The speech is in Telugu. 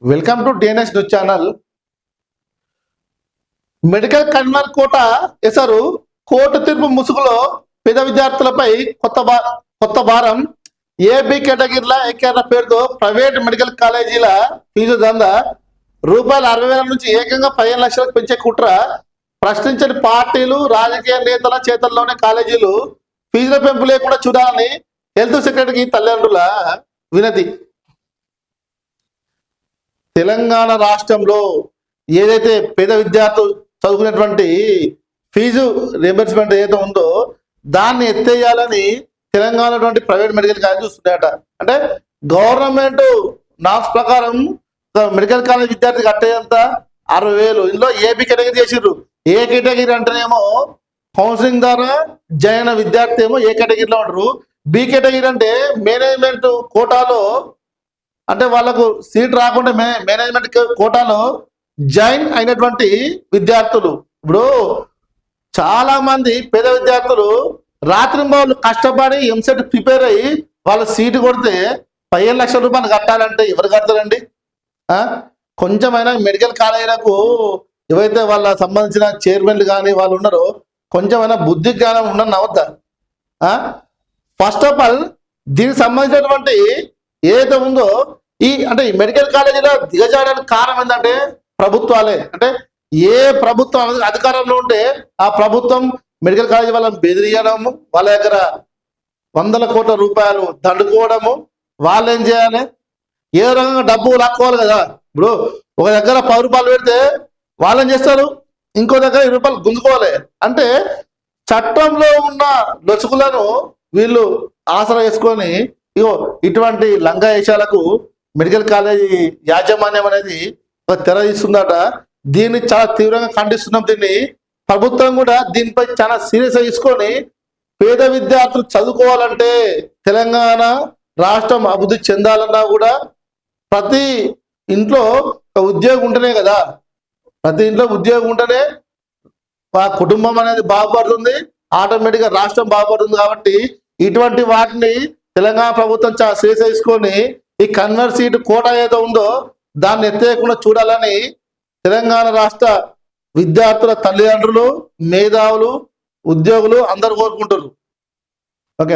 Welcome to DNS news channel. Medical convenor quota ఎసరు కోర్టు తీర్పు ముసుగులో పేద విద్యార్థులపై కొత్త భారం. ఏబి కేటగిరీల ఏకేఆర్ పేరుతో ప్రైవేట్ మెడికల్ కాలేజీల ఫీజు దందా రూపాయలు 60,000 నుంచి ఏకంగా 15 లక్షలకు పెంచే కుట్ర. ప్రశ్నించని పార్టీలు రాజకీయ నేతల చేతల్లోనే కాలేజీలు ఫీజుల పెంపు లేకుండా చూడాలని హెల్త్ సెక్రటరీకి తల్లిదండ్రుల వినతి. తెలంగాణ రాష్ట్రంలో ఏదైతే పేద విద్యార్థులు చదువుకునేటువంటి ఫీజు రియంబర్స్మెంట్ ఏదైతే ఉందో దాన్ని ఎత్తేయాలని తెలంగాణ ప్రైవేట్ మెడికల్ కాలేజ్ చూస్తున్నాయట. అంటే గవర్నమెంట్ నామ్స్ ప్రకారం మెడికల్ కాలేజ్ విద్యార్థి కట్టేంత 60,000. ఇందులో ఏబి కేటగిరీ చేసిర్రు. ఏ కేటగిరీ అంటేనేమో కౌన్సిలింగ్ ద్వారా జాయిన్ విద్యార్థి ఏమో ఏ కేటగిరీలో ఉంటారు. బి కేటగిరీ అంటే మేనేజ్మెంట్ కోటాలో, అంటే వాళ్ళకు సీట్ రాకుండా మేనేజ్మెంట్ కోటాలో జాయిన్ అయినటువంటి విద్యార్థులు. ఇప్పుడు చాలా మంది పేద విద్యార్థులు రాత్రి వాళ్ళు కష్టపడి ఎంసెట్ ప్రిపేర్ అయ్యి వాళ్ళ సీటు కొడితే 15 లక్షల రూపాయలు కట్టాలంటే ఎవరు కడతారండి? కొంచెమైనా మెడికల్ కాలేజీలకు ఏవైతే వాళ్ళ సంబంధించిన చైర్మన్లు కానీ వాళ్ళు ఉన్నారో కొంచెమైనా బుద్ధి జ్ఞానం ఉండని అవద్దా? ఫస్ట్ ఆఫ్ ఆల్ దీనికి సంబంధించినటువంటి ఏదైతే ఉందో ఈ మెడికల్ కాలేజీలో దిగజారడానికి కారణం ఏంటంటే ప్రభుత్వాలే. అంటే ఏ ప్రభుత్వం అధికారంలో ఉంటే ఆ ప్రభుత్వం మెడికల్ కాలేజీ వాళ్ళని బెదిరియడము, వాళ్ళ దగ్గర 100 కోట్ల రూపాయలు దండుకోవడము. వాళ్ళు ఏం చేయాలి? ఏ రకంగా డబ్బు లాక్కోవాలి కదా. ఇప్పుడు ఒక దగ్గర 10 రూపాయలు పెడితే వాళ్ళని చేస్తారు, ఇంకో దగ్గర 20 రూపాయలు గుంజుకోవాలి. అంటే చట్టంలో ఉన్న లొసుగులను వీళ్ళు ఆసరా వేసుకొని ఇగో ఇటువంటి లంగా వేషాలకు మెడికల్ కాలేజీ యాజమాన్యం అనేది ఒక తెర తీస్తుందట. దీన్ని చాలా తీవ్రంగా ఖండిస్తున్నాం. దీన్ని ప్రభుత్వం కూడా దీనిపై చాలా సీరియస్ తీసుకొని పేద విద్యార్థులు చదువుకోవాలంటే తెలంగాణ రాష్ట్రం అభివృద్ధి చెందాలన్నా కూడా ప్రతి ఇంట్లో ఒక ఉద్యోగం ఉంటేనే కదా, ప్రతి ఇంట్లో ఉద్యోగం ఉంటేనే ఆ కుటుంబం అనేది బాగుపడుతుంది, ఆటోమేటిక్గా రాష్ట్రం బాగుపడుతుంది. కాబట్టి ఇటువంటి వాటిని తెలంగాణ ప్రభుత్వం చాలా సీరియస్ తీసుకొని ఈ కన్వీనర్ సీటు కోట ఏదో ఉందో దాన్ని ఎత్తేయకుండా చూడాలని తెలంగాణ రాష్ట్ర విద్యార్థుల తల్లిదండ్రులు, మేధావులు, ఉద్యోగులు అందరూ కోరుకుంటారు.